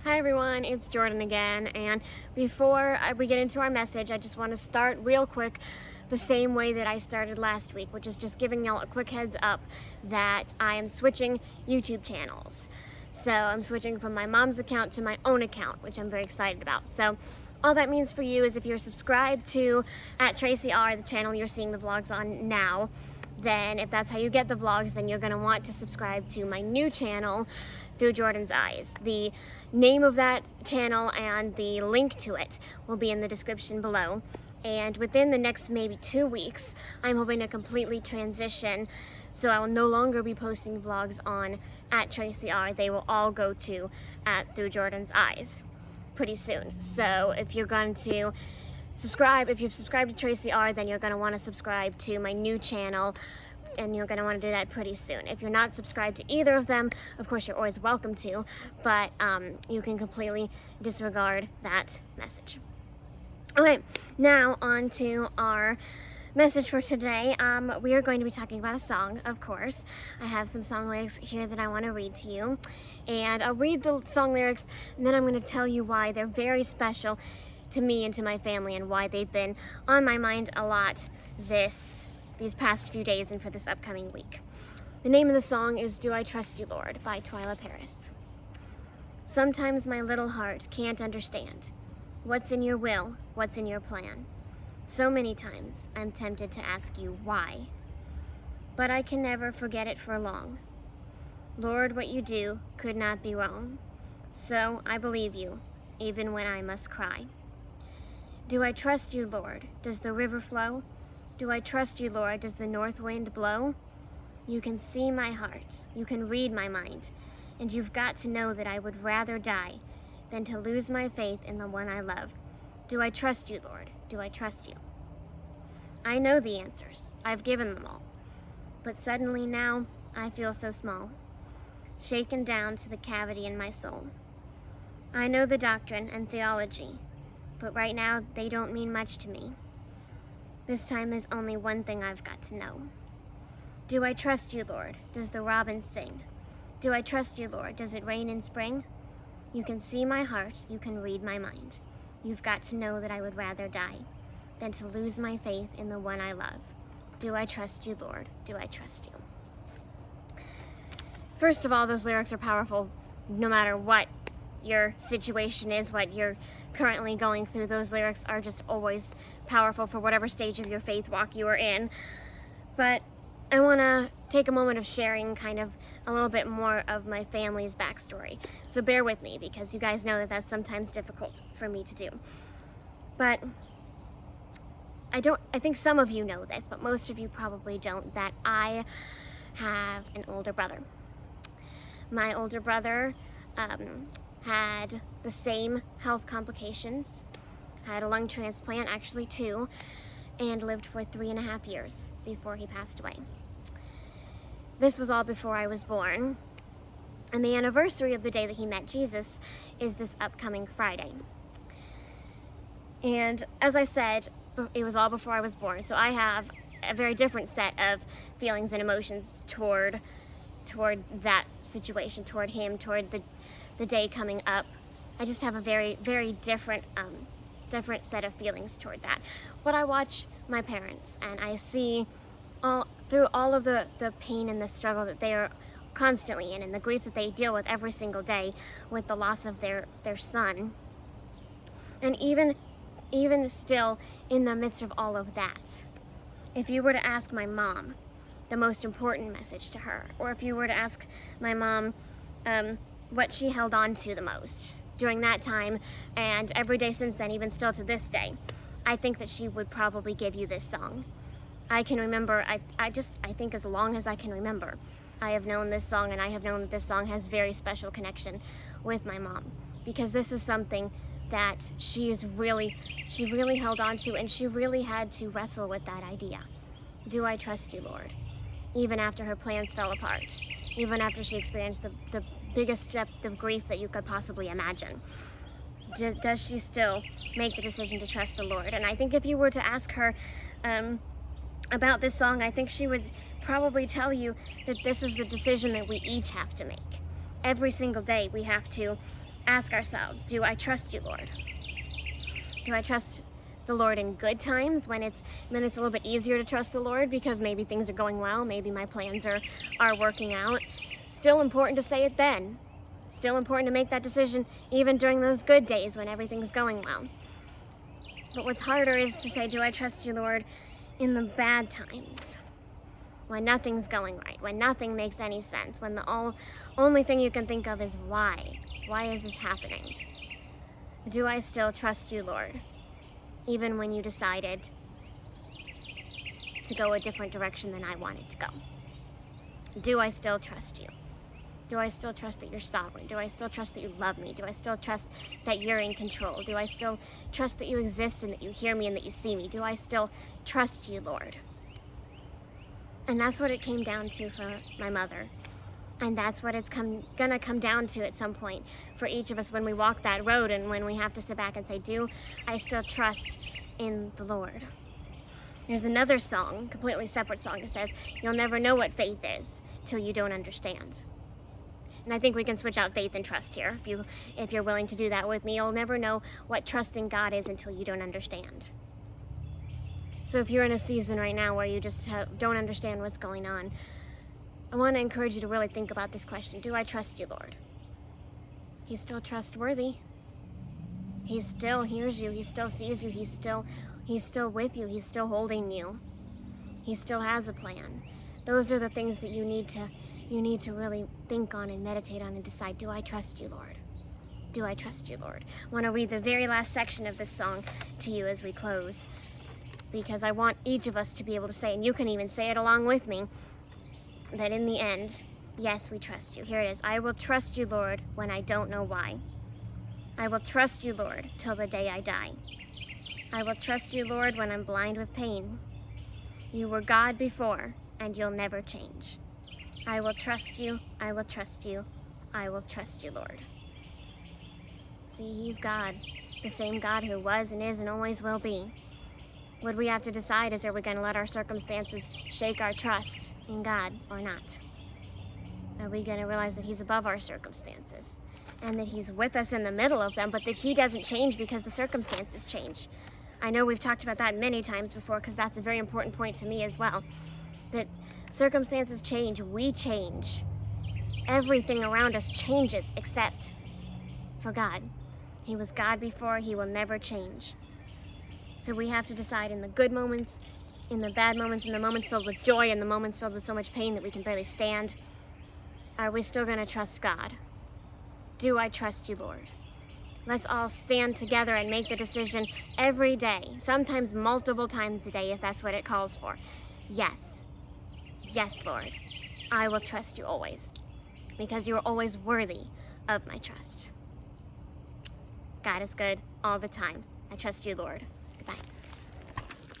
Hi everyone, it's Jordan again, and before we get into our message, I just want to start real quick the same way that I started last week, which is just giving y'all a quick heads up that I am switching YouTube channels. So I'm switching from my mom's account to my own account, which I'm very excited about. So all that means for you is if you're subscribed to @TracyR, the channel you're seeing the vlogs on now, then if that's how you get the vlogs, then you're going to want to subscribe to my new channel, Through Jordan's Eyes. The name of that channel and the link to it will be in the description below. And within the next maybe 2 weeks, I'm hoping to completely transition, so I will no longer be posting vlogs on @TracyR. They will all go to Through Jordan's Eyes pretty soon. So if you're going to subscribe, if you've subscribed to Tracy R, then you're going to want to subscribe to my new channel, and you're going to want to do that pretty soon. If you're not subscribed to either of them, of course you're always welcome to, but you can completely disregard that message. Okay, now on to our message for today. We are going to be talking about a song, of course. I have some song lyrics here that I want to read to you, and I'll read the song lyrics, and then I'm going to tell you why they're very special to me and to my family, and why they've been on my mind a lot these past few days and for this upcoming week. The name of the song is Do I Trust You, Lord by Twila Paris. Sometimes my little heart can't understand what's in your will, what's in your plan. So many times I'm tempted to ask you why, but I can never forget it for long. Lord, what you do could not be wrong, so I believe you, even when I must cry. Do I trust you, Lord? Does the river flow? Do I trust you, Lord? Does the north wind blow? You can see my heart. You can read my mind. And you've got to know that I would rather die than to lose my faith in the one I love. Do I trust you, Lord? Do I trust you? I know the answers. I've given them all. But suddenly now, I feel so small, shaken down to the cavity in my soul. I know the doctrine and theology, but right now they don't mean much to me. This time there's only one thing I've got to know. Do I trust you, Lord? Does the robin sing? Do I trust you, Lord? Does it rain in spring? You can see my heart, you can read my mind. You've got to know that I would rather die than to lose my faith in the one I love. Do I trust you, Lord? Do I trust you? First of all, those lyrics are powerful no matter what your situation is, what you're currently going through. Those lyrics are just always powerful for whatever stage of your faith walk you are in. But I want to take a moment of sharing kind of a little bit more of my family's backstory. So bear with me, because you guys know that that's sometimes difficult for me to do. But I think some of you know this, but most of you probably don't, that I have an older brother. My older brother had the same health complications, had a lung transplant, actually 2, and lived for 3.5 years before he passed away. This was all before I was born, and the anniversary of the day that he met Jesus is this upcoming Friday. And as I said, it was all before I was born, so I have a very different set of feelings and emotions toward that situation, toward him, toward the day coming up. I just have a very, very different set of feelings toward that. But I watch my parents, and I see through all of the pain and the struggle that they are constantly in, and the griefs that they deal with every single day with the loss of their son. And even still, in the midst of all of that, if you were to ask my mom the most important message to her, or if you were to ask my mom what she held on to the most during that time and every day since then, even still to this day, I think that she would probably give you this song. I can remember, I think as long as I can remember, I have known this song, and I have known that this song has very special connection with my mom, because this is something that she really held on to, and she really had to wrestle with that idea. Do I trust you, Lord? Even after her plans fell apart, even after she experienced the biggest depth of grief that you could possibly imagine. Does she still make the decision to trust the Lord? And I think if you were to ask her about this song, I think she would probably tell you that this is the decision that we each have to make. Every single day we have to ask ourselves, do I trust you, Lord? Do I trust the Lord in good times when it's a little bit easier to trust the Lord because maybe things are going well, maybe my plans are working out? Still important to say it then. Still important to make that decision even during those good days when everything's going well. But what's harder is to say, do I trust you, Lord, in the bad times? When nothing's going right, when nothing makes any sense, when the only thing you can think of is why? Why is this happening? Do I still trust you, Lord, even when you decided to go a different direction than I wanted to go? Do I still trust you? Do I still trust that you're sovereign? Do I still trust that you love me? Do I still trust that you're in control? Do I still trust that you exist and that you hear me and that you see me? Do I still trust you, Lord? And that's what it came down to for my mother. And that's what it's gonna come down to at some point for each of us when we walk that road and when we have to sit back and say, do I still trust in the Lord? There's another song, completely separate song, that says, you'll never know what faith is till you don't understand. And I think we can switch out faith and trust here. If you're willing to do that with me, you'll never know what trusting God is until you don't understand. So if you're in a season right now where you just don't understand what's going on, I want to encourage you to really think about this question. Do I trust you, Lord? He's still trustworthy. He still hears you. He still sees you. He's still with you. He's still holding you. He still has a plan. Those are the things that you need to really think on and meditate on and decide, do I trust you, Lord? Do I trust you, Lord? I want to read the very last section of this song to you as we close, because I want each of us to be able to say, and you can even say it along with me, that in the end, yes, we trust you. Here it is. I will trust you, Lord, when I don't know why. I will trust you, Lord, till the day I die. I will trust you, Lord, when I'm blind with pain. You were God before, and you'll never change. I will trust you, I will trust you, I will trust you, Lord. See, he's God, the same God who was and is and always will be. What we have to decide is, are we going to let our circumstances shake our trust in God or not? Are we going to realize that he's above our circumstances and that he's with us in the middle of them, but that he doesn't change because the circumstances change? I know we've talked about that many times before, because that's a very important point to me as well, that circumstances change, we change. Everything around us changes except for God. He was God before, he will never change. So we have to decide in the good moments, in the bad moments, in the moments filled with joy, in the moments filled with so much pain that we can barely stand, are we still going to trust God? Do I trust you, Lord? Let's all stand together and make the decision every day, sometimes multiple times a day if that's what it calls for. Yes. Yes, Lord. I will trust you always, because you are always worthy of my trust. God is good all the time. I trust you, Lord. Goodbye.